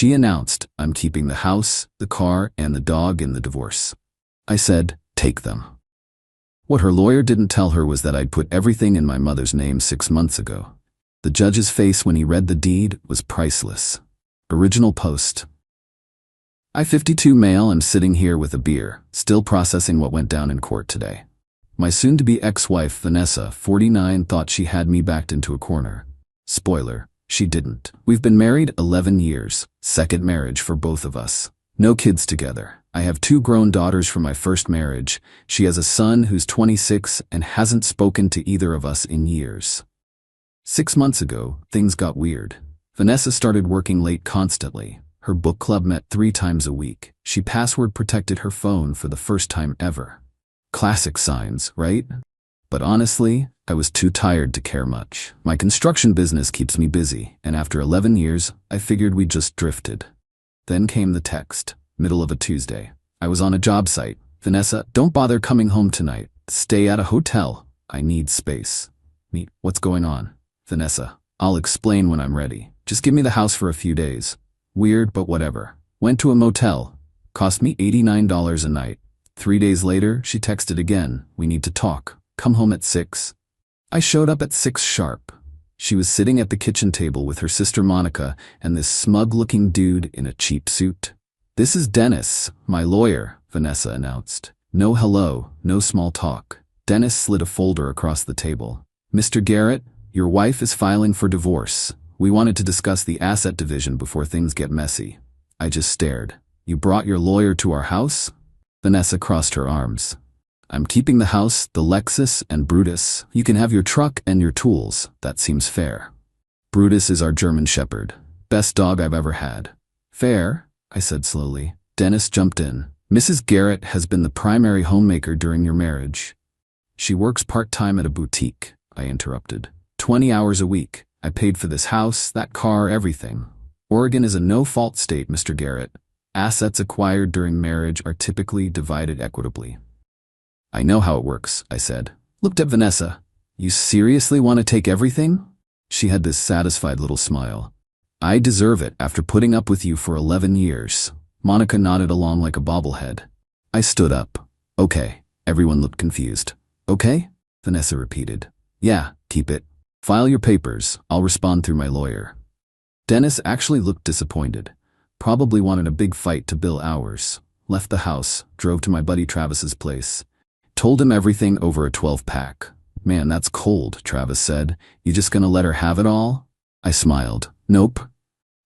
She announced, "I'm keeping the house, the car, and the dog in the divorce." I said, "Take them." What her lawyer didn't tell her was that I'd put everything in my mother's name 6 months ago. The judge's face when he read the deed was priceless. Original post. I, 52 male, am sitting here with a beer, still processing what went down in court today. My soon-to-be ex-wife, Vanessa, 49, thought she had me backed into a corner. Spoiler, she didn't. We've been married 11 years, second marriage for both of us. No kids together. I have 2 grown daughters from my first marriage. She has a son who's 26 and hasn't spoken to either of us in years. 6 months ago, things got weird. Vanessa started working late constantly. Her book club met 3 times a week. She password protected her phone for the first time ever. Classic signs, right? But honestly, I was too tired to care much. My construction business keeps me busy, and after 11 years, I figured we just drifted. Then came the text, middle of a Tuesday. I was on a job site. "Vanessa, don't bother coming home tonight. Stay at a hotel. I need space." Me, "What's going on?" Vanessa, "I'll explain when I'm ready. Just give me the house for a few days." Weird, but whatever. Went to a motel. Cost me $89 a night. 3 days later, she texted again, "We need to talk. Come home at 6. I showed up at 6 sharp. She was sitting at the kitchen table with her sister Monica and this smug-looking dude in a cheap suit. "This is Dennis, my lawyer," Vanessa announced. No hello, no small talk. Dennis slid a folder across the table. "Mr. Garrett, your wife is filing for divorce. We wanted to discuss the asset division before things get messy." I just stared. "You brought your lawyer to our house?" Vanessa crossed her arms. "I'm keeping the house, the Lexus, and Brutus. You can have your truck and your tools. That seems fair." Brutus is our German Shepherd. Best dog I've ever had. "Fair," I said slowly. Dennis jumped in. "Mrs. Garrett has been the primary homemaker during your marriage." "She works part-time at a boutique," I interrupted. 20 hours a week. I paid for this house, that car, everything. Oregon is a no-fault state, Mr. Garrett. Assets acquired during marriage are typically divided equitably. "I know how it works," I said. Looked at Vanessa. "You seriously want to take everything?" She had this satisfied little smile. "I deserve it after putting up with you for 11 years. Monica nodded along like a bobblehead. I stood up. "Okay." Everyone looked confused. "Okay?" Vanessa repeated. "Yeah, keep it. File your papers. I'll respond through my lawyer." Dennis actually looked disappointed. Probably wanted a big fight to bill hours. Left the house, drove to my buddy Travis's place. Told him everything over a 12-pack. "Man, that's cold," Travis said. "You just gonna let her have it all?" I smiled. "Nope."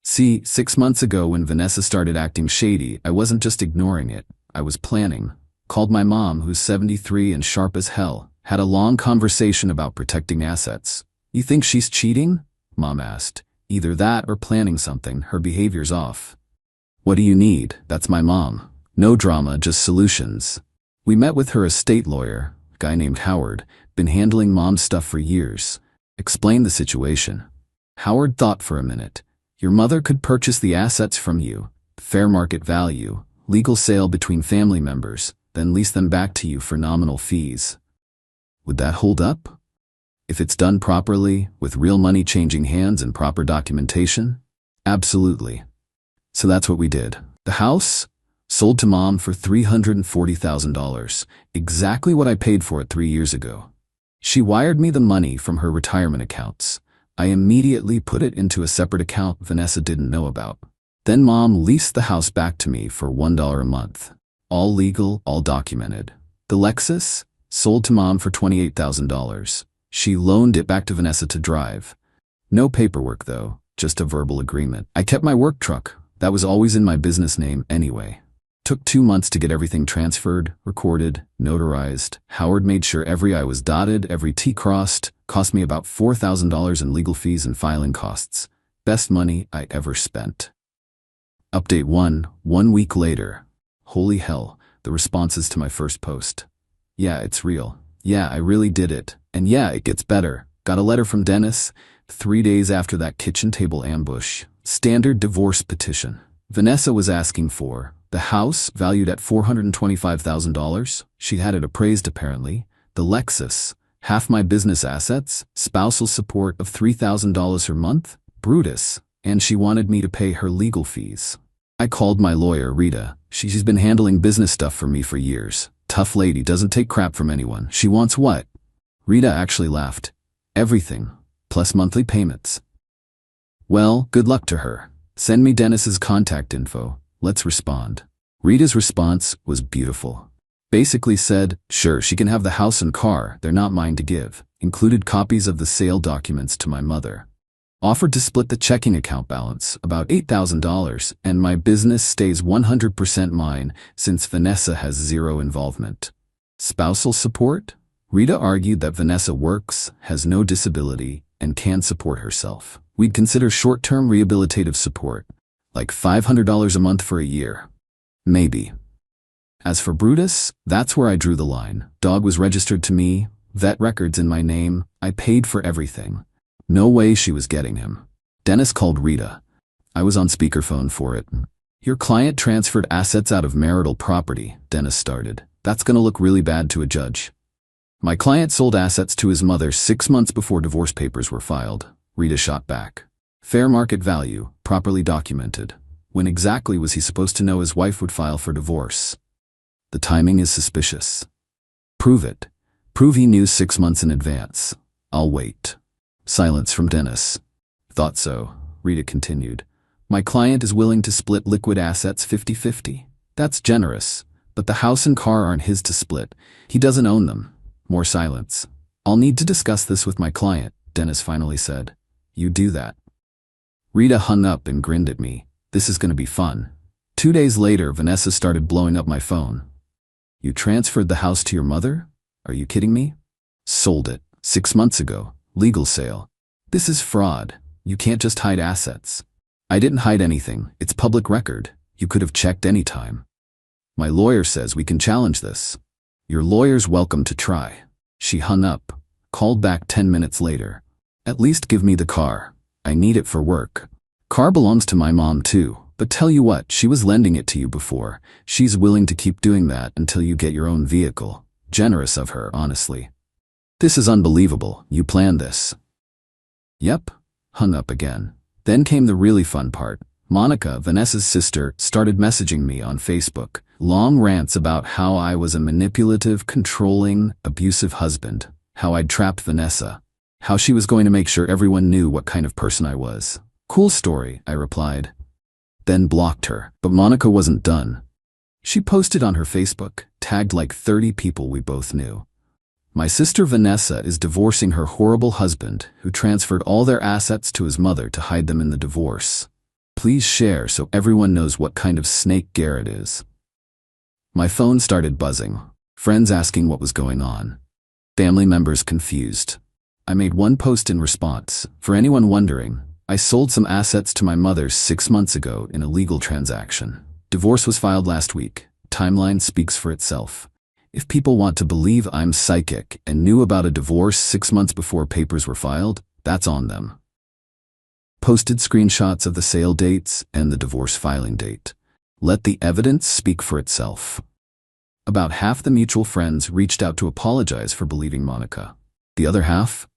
See, 6 months ago when Vanessa started acting shady, I wasn't just ignoring it. I was planning. Called my mom, who's 73 and sharp as hell. Had a long conversation about protecting assets. "You think she's cheating?" Mom asked. "Either that or planning something. Her behavior's off." "What do you need?" That's my mom. No drama, just solutions. We met with her estate lawyer, a guy named Howard, been handling mom's stuff for years. Explained the situation. Howard thought for a minute. "Your mother could purchase the assets from you, fair market value, legal sale between family members, then lease them back to you for nominal fees." Would that hold up? If it's done properly, with real money changing hands and proper documentation? Absolutely. So that's what we did. The house? Sold to mom for $340,000, exactly what I paid for it 3 years ago. She wired me the money from her retirement accounts. I immediately put it into a separate account Vanessa didn't know about. Then mom leased the house back to me for $1 a month. All legal, all documented. The Lexus? Sold to mom for $28,000. She loaned it back to Vanessa to drive. No paperwork though, just a verbal agreement. I kept my work truck. That was always in my business name anyway. Took 2 months to get everything transferred, recorded, notarized. Howard made sure every I was dotted, every T crossed. Cost me about $4,000 in legal fees and filing costs. Best money I ever spent. Update 1 week later. Holy hell, the responses to my first post. "Yeah, it's real. Yeah, I really did it. And yeah, it gets better. Got a letter from Dennis 3 days after that kitchen table ambush. Standard divorce petition. Vanessa was asking for the house, valued at $425,000. She had it appraised apparently. The Lexus, half my business assets, spousal support of $3,000 per month. Brutus, and she wanted me to pay her legal fees. I called my lawyer, Rita. She's been handling business stuff for me for years. Tough lady, doesn't take crap from anyone. She wants what? Rita actually laughed. Everything, plus monthly payments. Well, good luck to her. Send me Dennis's contact info. Let's respond. Rita's response was beautiful. Basically said, sure, she can have the house and car, they're not mine to give. Included copies of the sale documents to my mother. Offered to split the checking account balance, about $8,000, and my business stays 100% mine since Vanessa has zero involvement. Spousal support? Rita argued that Vanessa works, has no disability, and can support herself. We'd consider short-term rehabilitative support, like $500 a month for a year. Maybe. As for Brutus, that's where I drew the line. Dog was registered to me, vet records in my name, I paid for everything. No way she was getting him. Dennis called Rita. I was on speakerphone for it. Your client transferred assets out of marital property, Dennis started. That's gonna look really bad to a judge. My client sold assets to his mother 6 months before divorce papers were filed, Rita shot back. Fair market value, properly documented. When exactly was he supposed to know his wife would file for divorce? The timing is suspicious. Prove it. Prove he knew 6 months in advance. I'll wait. Silence from Dennis. Thought so, Rita continued. My client is willing to split liquid assets 50-50. That's generous, but the house and car aren't his to split. He doesn't own them. More silence. I'll need to discuss this with my client, Dennis finally said. You do that. Rita hung up and grinned at me. This is going to be fun. 2 days later, Vanessa started blowing up my phone. You transferred the house to your mother? Are you kidding me? Sold it 6 months ago. Legal sale. This is fraud. You can't just hide assets. I didn't hide anything. It's public record. You could have checked any time. My lawyer says we can challenge this. Your lawyer's welcome to try. She hung up, called back 10 minutes later. At least give me the car. I need it for work. Car belongs to my mom too, but tell you what, she was lending it to you before. She's willing to keep doing that until you get your own vehicle. Generous of her, honestly. This is unbelievable. You planned this. Yep. Hung up again. Then came the really fun part. Monica, Vanessa's sister, started messaging me on Facebook. Long rants about how I was a manipulative, controlling, abusive husband. How I'd trapped Vanessa. How she was going to make sure everyone knew what kind of person I was. Cool story, I replied. Then blocked her. But Monica wasn't done. She posted on her Facebook, tagged like 30 people we both knew. My sister Vanessa is divorcing her horrible husband, who transferred all their assets to his mother to hide them in the divorce. Please share so everyone knows what kind of snake Garrett is. My phone started buzzing. Friends asking what was going on. Family members confused. I made one post in response. For anyone wondering, I sold some assets to my mother 6 months ago in a legal transaction. Divorce was filed last week. Timeline speaks for itself. If people want to believe I'm psychic and knew about a divorce 6 months before papers were filed, that's on them. Posted screenshots of the sale dates and the divorce filing date. Let the evidence speak for itself. About half the mutual friends reached out to apologize for believing Monica. The other half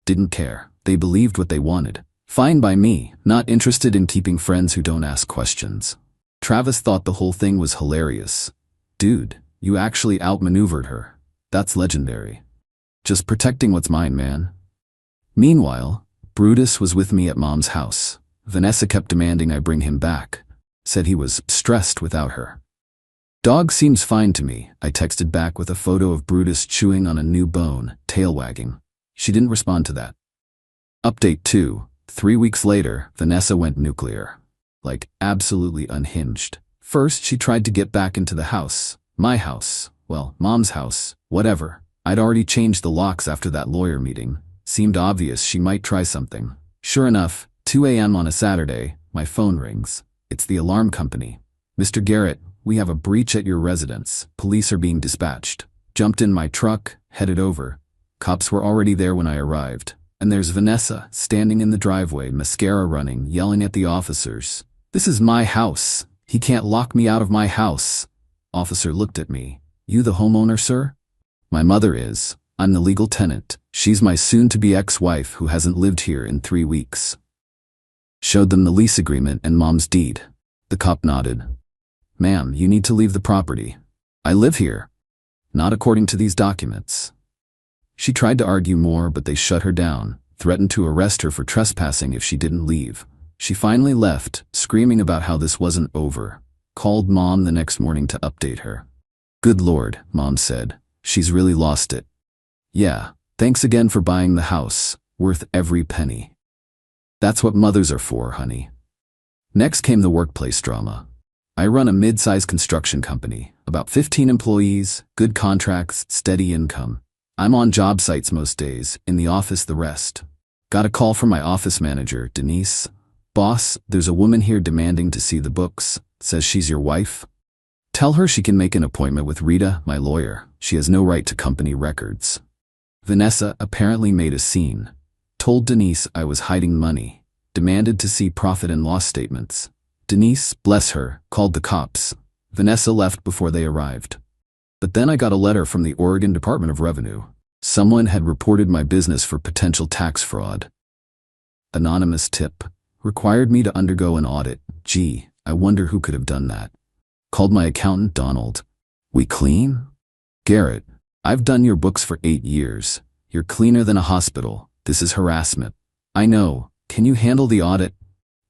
didn't care. They believed what they wanted. Fine by me, not interested in keeping friends who don't ask questions. Travis thought the whole thing was hilarious. Dude. You actually outmaneuvered her. That's legendary. Just protecting what's mine, man. Meanwhile, Brutus was with me at Mom's house. Vanessa kept demanding I bring him back. Said he was stressed without her. Dog seems fine to me, I texted back with a photo of Brutus chewing on a new bone, tail wagging. She didn't respond to that. Update 2. 3 weeks later, Vanessa went nuclear. Like, absolutely unhinged. First, she tried to get back into the house. My house, well, Mom's house, whatever. I'd already changed the locks after that lawyer meeting. Seemed obvious she might try something. Sure enough, 2 a.m. on a Saturday, my phone rings. It's the alarm company. Mr. Garrett, we have a breach at your residence. Police are being dispatched. Jumped in my truck, headed over. Cops were already there when I arrived. And there's Vanessa, standing in the driveway, mascara running, yelling at the officers. This is my house. He can't lock me out of my house. Officer looked at me. You the homeowner, sir? My mother is. I'm the legal tenant. She's my soon-to-be ex-wife who hasn't lived here in 3 weeks. Showed them the lease agreement and Mom's deed. The cop nodded. Ma'am, you need to leave the property. I live here. Not according to these documents. She tried to argue more, but they shut her down, threatened to arrest her for trespassing if she didn't leave. She finally left, screaming about how this wasn't over. Called Mom the next morning to update her. Good Lord, Mom said. She's really lost it. Yeah, thanks again for buying the house. Worth every penny. That's what mothers are for, honey. Next came the workplace drama. I run a mid-sized construction company, about 15 employees, good contracts, steady income. I'm on job sites most days, in the office the rest. Got a call from my office manager, Denise. Boss, there's a woman here demanding to see the books. Says she's your wife. Tell her she can make an appointment with Rita, my lawyer. She has no right to company records. Vanessa apparently made a scene. Told Denise I was hiding money. Demanded to see profit and loss statements. Denise, bless her, called the cops. Vanessa left before they arrived. But then I got a letter from the Oregon Department of Revenue. Someone had reported my business for potential tax fraud. Anonymous tip. Required me to undergo an audit. Gee, I wonder who could have done that. Called my accountant, Donald. We clean? Garrett, I've done your books for 8 years. You're cleaner than a hospital. This is harassment. I know. Can you handle the audit?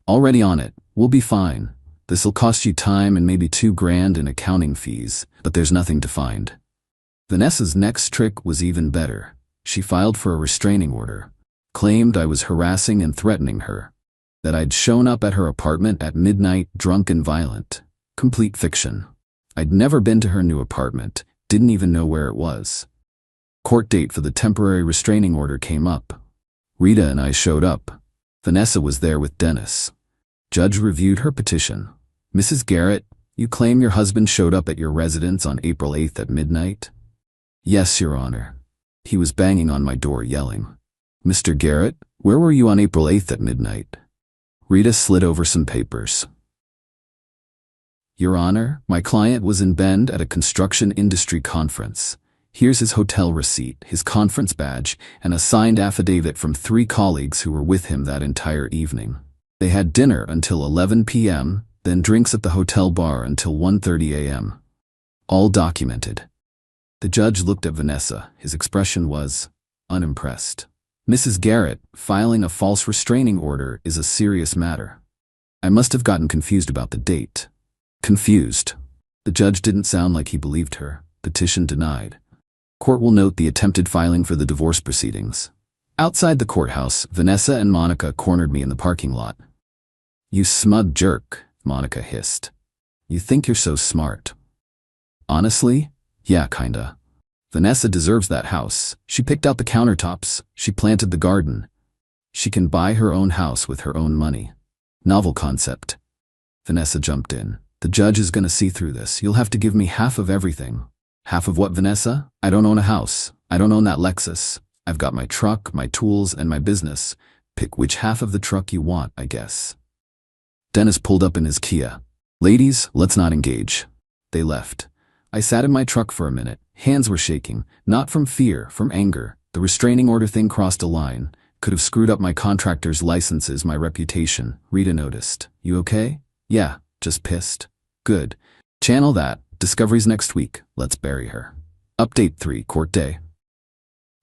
Already on it. We'll be fine. This'll cost you time and maybe $2,000 in accounting fees, but there's nothing to find. Vanessa's next trick was even better. She filed for a restraining order. Claimed I was harassing and threatening her. That I'd shown up at her apartment at midnight, drunk and violent. Complete fiction. I'd never been to her new apartment, didn't even know where it was. Court date for the temporary restraining order came up. Rita and I showed up. Vanessa was there with Dennis. Judge reviewed her petition. Mrs. Garrett, you claim your husband showed up at your residence on April 8th at midnight? Yes, Your Honor. He was banging on my door yelling. Mr. Garrett, where were you on April 8th at midnight? Rita slid over some papers. Your Honor, my client was in Bend at a construction industry conference. Here's his hotel receipt, his conference badge, and a signed affidavit from 3 colleagues who were with him that entire evening. They had dinner until 11 p.m., then drinks at the hotel bar until 1:30 a.m. All documented. The judge looked at Vanessa. His expression was unimpressed. Mrs. Garrett, filing a false restraining order is a serious matter. I must have gotten confused about the date. Confused. The judge didn't sound like he believed her. Petition denied. Court will note the attempted filing for the divorce proceedings. Outside the courthouse, Vanessa and Monica cornered me in the parking lot. You smug jerk, Monica hissed. You think you're so smart. Honestly? Yeah, kinda. Vanessa deserves that house. She picked out the countertops. She planted the garden. She can buy her own house with her own money. Novel concept. Vanessa jumped in. The judge is gonna see through this. You'll have to give me half of everything. Half of what, Vanessa? I don't own a house. I don't own that Lexus. I've got my truck, my tools, and my business. Pick which half of the truck you want, I guess. Dennis pulled up in his Kia. Ladies, let's not engage. They left. I sat in my truck for a minute. Hands were shaking. Not from fear, from anger. The restraining order thing crossed a line. Could have screwed up my contractor's licenses, my reputation. Rita noticed. You okay? Yeah, just pissed. Good. Channel that. Discoveries next week. Let's bury her. Update 3, court day.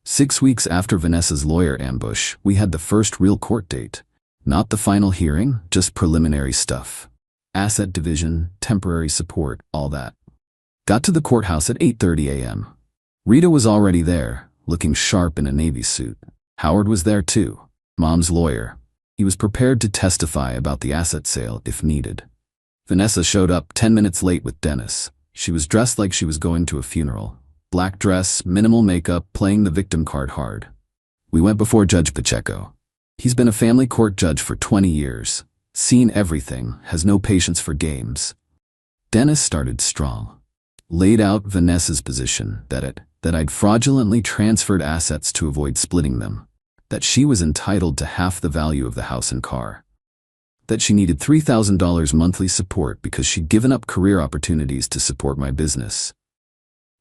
6 weeks after Vanessa's lawyer ambush, we had the first real court date. Not the final hearing, just preliminary stuff. Asset division, temporary support, all that. Got to the courthouse at 8:30 a.m. Rita was already there, looking sharp in a Navy suit. Howard was there too, Mom's lawyer. He was prepared to testify about the asset sale if needed. Vanessa showed up 10 minutes late with Dennis. She was dressed like she was going to a funeral. Black dress, minimal makeup, playing the victim card hard. We went before Judge Pacheco. He's been a family court judge for 20 years. Seen everything, has no patience for games. Dennis started strong. Laid out Vanessa's position that I'd fraudulently transferred assets to avoid splitting them. That she was entitled to half the value of the house and car. That she needed $3,000 monthly support because she'd given up career opportunities to support my business.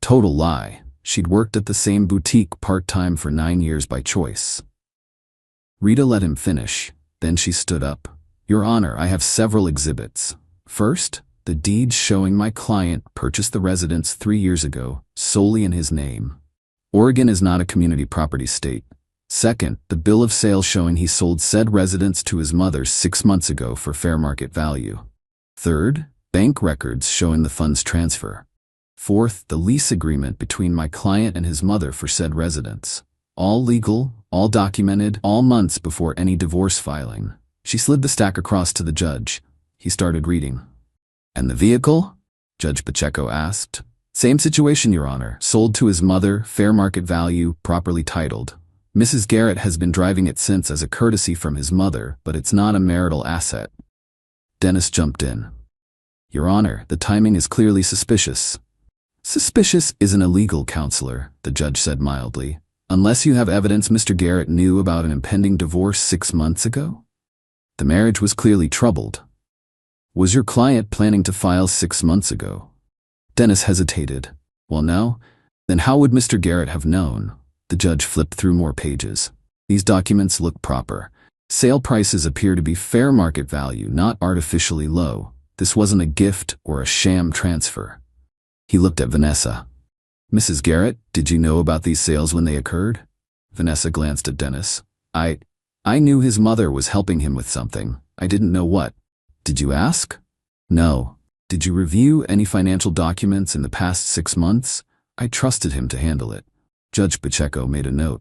Total lie. She'd worked at the same boutique part-time for 9 years by choice. Rita let him finish. Then she stood up. Your Honor, I have several exhibits. First, the deed showing my client purchased the residence 3 years ago, solely in his name. Oregon is not a community property state. Second, the bill of sale showing he sold said residence to his mother 6 months ago for fair market value. Third, bank records showing the funds transfer. Fourth, the lease agreement between my client and his mother for said residence. All legal, all documented, all months before any divorce filing. She slid the stack across to the judge. He started reading. And the vehicle? Judge Pacheco asked. Same situation, Your Honor. Sold to his mother, fair market value, properly titled. Mrs. Garrett has been driving it since as a courtesy from his mother, but it's not a marital asset. Dennis jumped in. Your Honor, the timing is clearly suspicious. Suspicious isn't illegal, counselor, the judge said mildly, unless you have evidence Mr. Garrett knew about an impending divorce 6 months ago. The marriage was clearly troubled. Was your client planning to file 6 months ago? Dennis hesitated. Well, no. Then how would Mr. Garrett have known? The judge flipped through more pages. These documents look proper. Sale prices appear to be fair market value, not artificially low. This wasn't a gift or a sham transfer. He looked at Vanessa. Mrs. Garrett, did you know about these sales when they occurred? Vanessa glanced at Dennis. I knew his mother was helping him with something. I didn't know what. Did you ask? No. Did you review any financial documents in the past 6 months? I trusted him to handle it. Judge Pacheco made a note.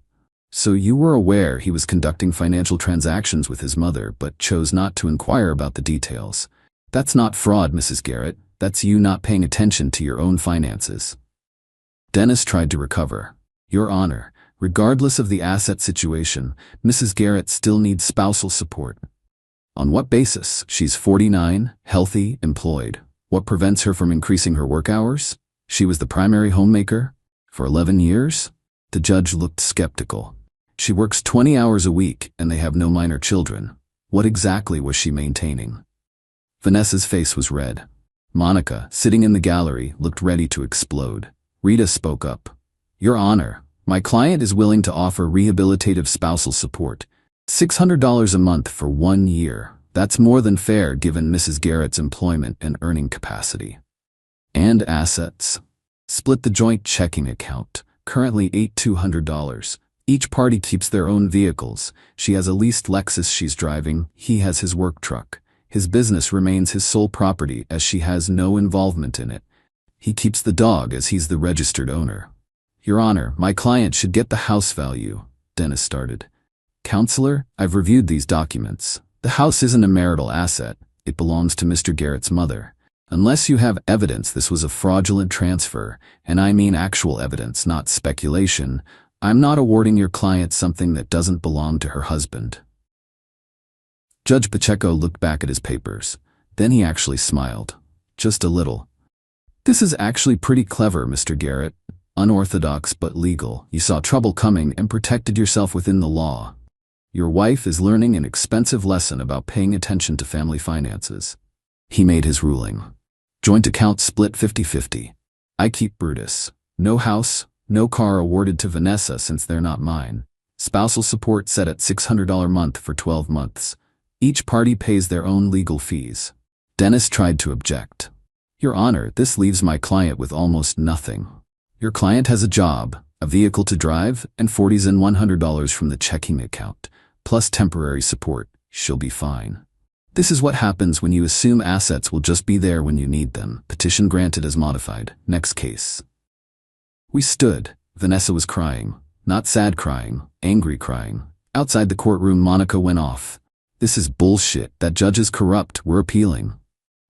So you were aware he was conducting financial transactions with his mother, but chose not to inquire about the details. That's not fraud, Mrs. Garrett. That's you not paying attention to your own finances. Dennis tried to recover. Your Honor, regardless of the asset situation, Mrs. Garrett still needs spousal support. On what basis? She's 49, healthy, employed. What prevents her from increasing her work hours? She was the primary homemaker? For 11 years? The judge looked skeptical. She works 20 hours a week and they have no minor children. What exactly was she maintaining? Vanessa's face was red. Monica, sitting in the gallery, looked ready to explode. Rita spoke up. Your Honor, my client is willing to offer rehabilitative spousal support. $600 a month for 1 year. That's more than fair given Mrs. Garrett's employment and earning capacity. And assets. Split the joint checking account, currently $8,200. Each party keeps their own vehicles. She has a leased Lexus she's driving, he has his work truck. His business remains his sole property as she has no involvement in it. He keeps the dog as he's the registered owner. Your Honor, my client should get the house value, Dennis started. Counselor, I've reviewed these documents. The house isn't a marital asset. It belongs to Mr. Garrett's mother. Unless you have evidence this was a fraudulent transfer, and I mean actual evidence, not speculation, I'm not awarding your client something that doesn't belong to her husband. Judge Pacheco looked back at his papers. Then he actually smiled. Just a little. This is actually pretty clever, Mr. Garrett. Unorthodox but legal. You saw trouble coming and protected yourself within the law. Your wife is learning an expensive lesson about paying attention to family finances. He made his ruling. Joint account split 50-50. I keep Brutus. No house, no car awarded to Vanessa since they're not mine. Spousal support set at $600 a month for 12 months. Each party pays their own legal fees. Dennis tried to object. Your Honor, this leaves my client with almost nothing. Your client has a job, a vehicle to drive, and $40s and $100 from the checking account, plus temporary support. She'll be fine. This is what happens when you assume assets will just be there when you need them. Petition granted as modified. Next case. We stood. Vanessa was crying. Not sad crying, angry crying. Outside the courtroom, Monica went off. This is bullshit. That judge is corrupt. We're appealing.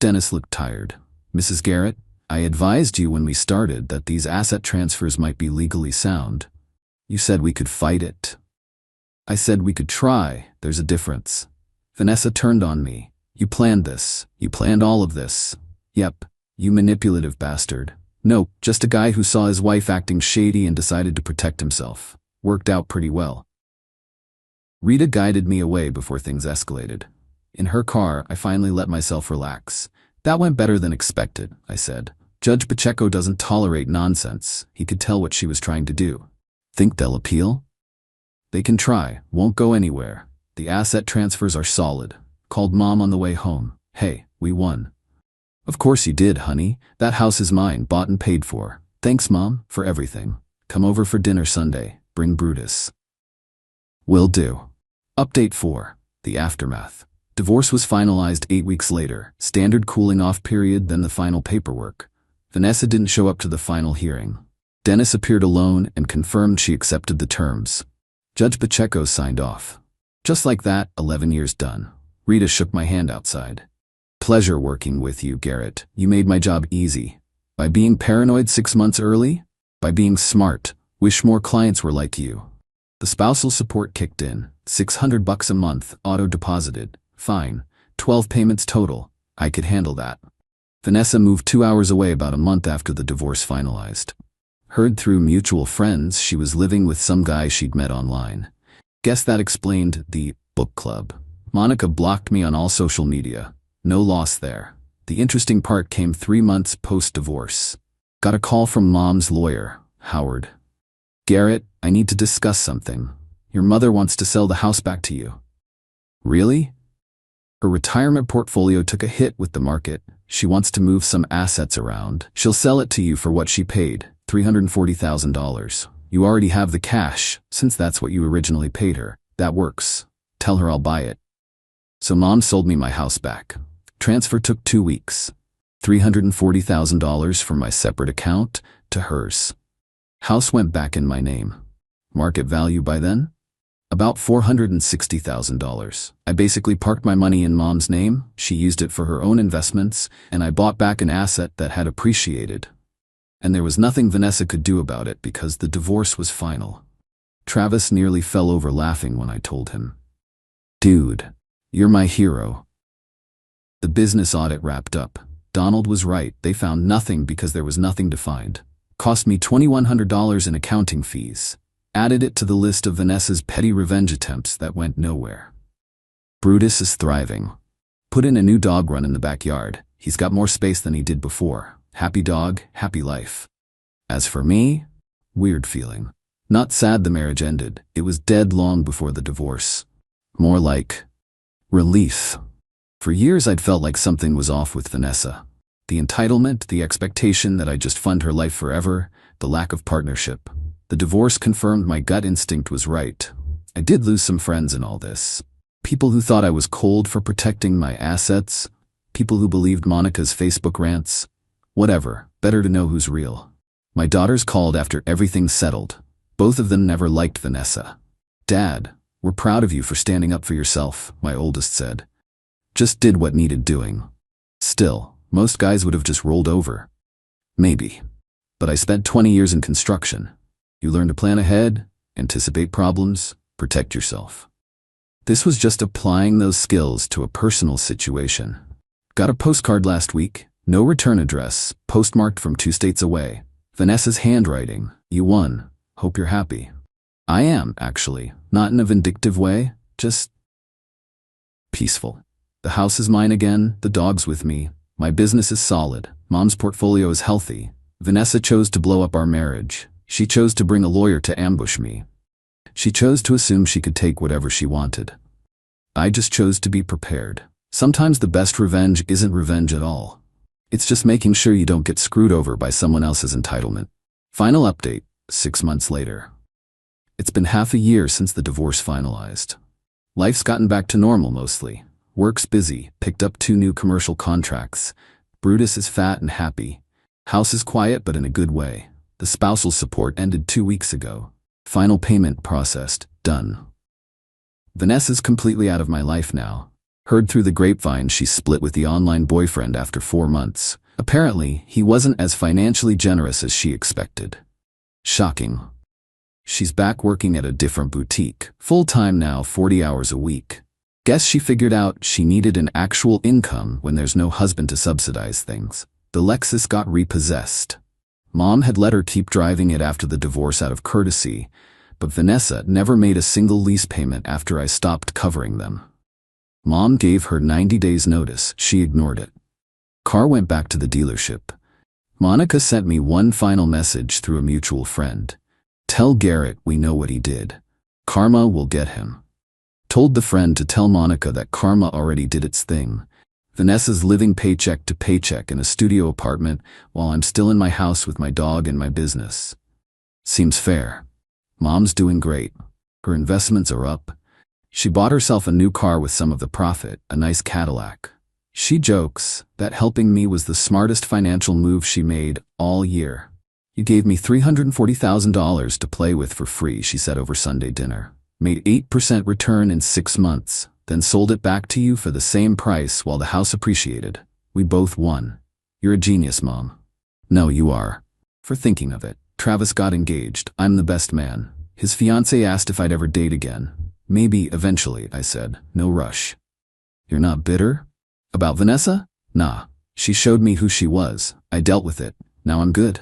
Dennis looked tired. Mrs. Garrett, I advised you when we started that these asset transfers might be legally sound. You said we could fight it. I said we could try. There's a difference. Vanessa turned on me. You planned this. You planned all of this. Yep, you manipulative bastard. Nope, just a guy who saw his wife acting shady and decided to protect himself. Worked out pretty well. Rita guided me away before things escalated. In her car, I finally let myself relax. That went better than expected, I said. Judge Pacheco doesn't tolerate nonsense. He could tell what she was trying to do. Think they'll appeal? They can try. Won't go anywhere. The asset transfers are solid. Called Mom on the way home. Hey, we won. Of course you did, honey. That house is mine, bought and paid for. Thanks, Mom, for everything. Come over for dinner Sunday. Bring Brutus. Will do. Update 4. The aftermath. Divorce was finalized 8 weeks later. Standard cooling off period, then the final paperwork. Vanessa didn't show up to the final hearing. Dennis appeared alone and confirmed she accepted the terms. Judge Pacheco signed off. Just like that, 11 years done. Rita shook my hand outside. Pleasure working with you, Garrett. You made my job easy. By being paranoid 6 months early? By being smart. Wish more clients were like you. The spousal support kicked in. $600 a month, auto-deposited. Fine. 12 payments total. I could handle that. Vanessa moved 2 hours away about a month after the divorce finalized. Heard through mutual friends she was living with some guy she'd met online. Guess that explained the book club. Monica blocked me on all social media. No loss there. The interesting part came 3 months post-divorce. Got a call from Mom's lawyer, Howard. Garrett, I need to discuss something. Your mother wants to sell the house back to you. Really? Her retirement portfolio took a hit with the market. She wants to move some assets around. She'll sell it to you for what she paid, $340,000. You already have the cash, since that's what you originally paid her. That works. Tell her I'll buy it. So Mom sold me my house back. Transfer took 2 weeks. $340,000 from my separate account to hers. House went back in my name. Market value by then? About $460,000. I basically parked my money in Mom's name, she used it for her own investments, and I bought back an asset that had appreciated. And there was nothing Vanessa could do about it because the divorce was final. Travis nearly fell over laughing when I told him. Dude, you're my hero. The business audit wrapped up. Donald was right, they found nothing because there was nothing to find. Cost me $2,100 in accounting fees. Added it to the list of Vanessa's petty revenge attempts that went nowhere. Brutus is thriving. Put in a new dog run in the backyard. He's got more space than he did before. Happy dog, happy life. As for me, weird feeling. Not sad the marriage ended. It was dead long before the divorce. More like relief. For years I'd felt like something was off with Vanessa. The entitlement, the expectation that I'd just fund her life forever, the lack of partnership. The divorce confirmed my gut instinct was right. I did lose some friends in all this. People who thought I was cold for protecting my assets. People who believed Monica's Facebook rants. Whatever, better to know who's real. My daughters called after everything settled. Both of them never liked Vanessa. Dad, we're proud of you for standing up for yourself, my oldest said. Just did what needed doing. Still, most guys would have just rolled over. Maybe. But I spent 20 years in construction. You learn to plan ahead, anticipate problems, protect yourself. This was just applying those skills to a personal situation. Got a postcard last week, no return address, postmarked from 2 states away. Vanessa's handwriting, you won, hope you're happy. I am, actually, not in a vindictive way, just peaceful. The house is mine again, the dog's with me, my business is solid, Mom's portfolio is healthy. Vanessa chose to blow up our marriage. She chose to bring a lawyer to ambush me. She chose to assume she could take whatever she wanted. I just chose to be prepared. Sometimes the best revenge isn't revenge at all. It's just making sure you don't get screwed over by someone else's entitlement. Final update, 6 months later. It's been half a year since the divorce finalized. Life's gotten back to normal mostly. Work's busy, picked up 2 new commercial contracts. Brutus is fat and happy. House is quiet but in a good way. The spousal support ended 2 weeks ago. Final payment processed, done. Vanessa's completely out of my life now. Heard through the grapevine she split with the online boyfriend after 4 months. Apparently, he wasn't as financially generous as she expected. Shocking. She's back working at a different boutique. Full-time now, 40 hours a week. Guess she figured out she needed an actual income when there's no husband to subsidize things. The Lexus got repossessed. Mom had let her keep driving it after the divorce out of courtesy, but Vanessa never made a single lease payment after I stopped covering them. Mom gave her 90 days notice. She ignored it. Car went back to the dealership. Monica sent me one final message through a mutual friend. Tell Garrett we know what he did. Karma will get him. Told the friend to tell Monica that karma already did its thing. Vanessa's living paycheck to paycheck in a studio apartment while I'm still in my house with my dog and my business. Seems fair. Mom's doing great. Her investments are up. She bought herself a new car with some of the profit, a nice Cadillac. She jokes that helping me was the smartest financial move she made all year. You gave me $340,000 to play with for free, she said over Sunday dinner. Made 8% return in 6 months, then sold it back to you for the same price while the house appreciated. We both won. You're a genius, Mom. No, you are. For thinking of it. Travis got engaged. I'm the best man. His fiancée asked if I'd ever date again. Maybe, eventually, I said. No rush. You're not bitter? About Vanessa? Nah. She showed me who she was. I dealt with it. Now I'm good.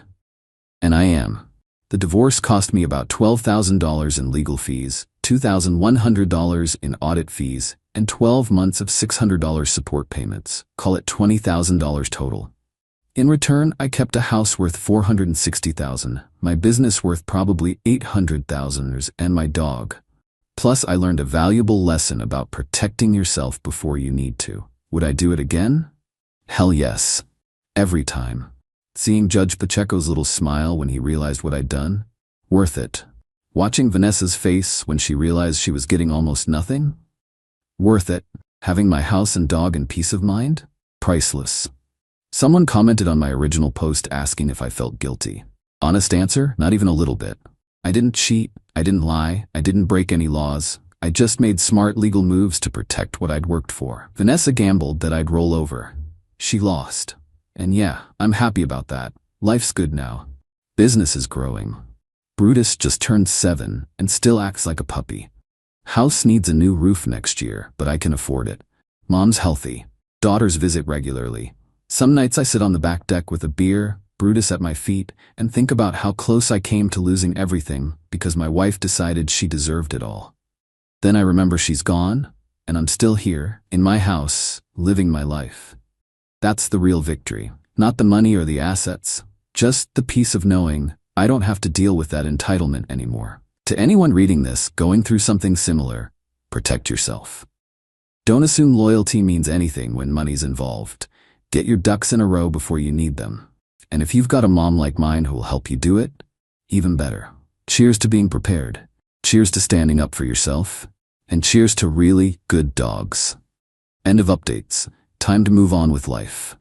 And I am. The divorce cost me about $12,000 in legal fees, $2,100 in audit fees, and 12 months of $600 support payments. Call it $20,000 total. In return, I kept a house worth $460,000, my business worth probably $800,000, and my dog. Plus, I learned a valuable lesson about protecting yourself before you need to. Would I do it again? Hell yes. Every time. Seeing Judge Pacheco's little smile when he realized what I'd done? Worth it. Watching Vanessa's face when she realized she was getting almost nothing? Worth it. Having my house and dog and peace of mind? Priceless. Someone commented on my original post asking if I felt guilty. Honest answer, not even a little bit. I didn't cheat, I didn't lie, I didn't break any laws. I just made smart legal moves to protect what I'd worked for. Vanessa gambled that I'd roll over. She lost. And yeah, I'm happy about that. Life's good now. Business is growing. Brutus just turned 7 and still acts like a puppy. House needs a new roof next year, but I can afford it. Mom's healthy. Daughters visit regularly. Some nights I sit on the back deck with a beer, Brutus at my feet, and think about how close I came to losing everything because my wife decided she deserved it all. Then I remember she's gone, and I'm still here, in my house, living my life. That's the real victory. Not the money or the assets, just the peace of knowing I don't have to deal with that entitlement anymore. To anyone reading this, going through something similar, protect yourself. Don't assume loyalty means anything when money's involved. Get your ducks in a row before you need them. And if you've got a mom like mine who will help you do it, even better. Cheers to being prepared. Cheers to standing up for yourself. And cheers to really good dogs. End of updates. Time to move on with life.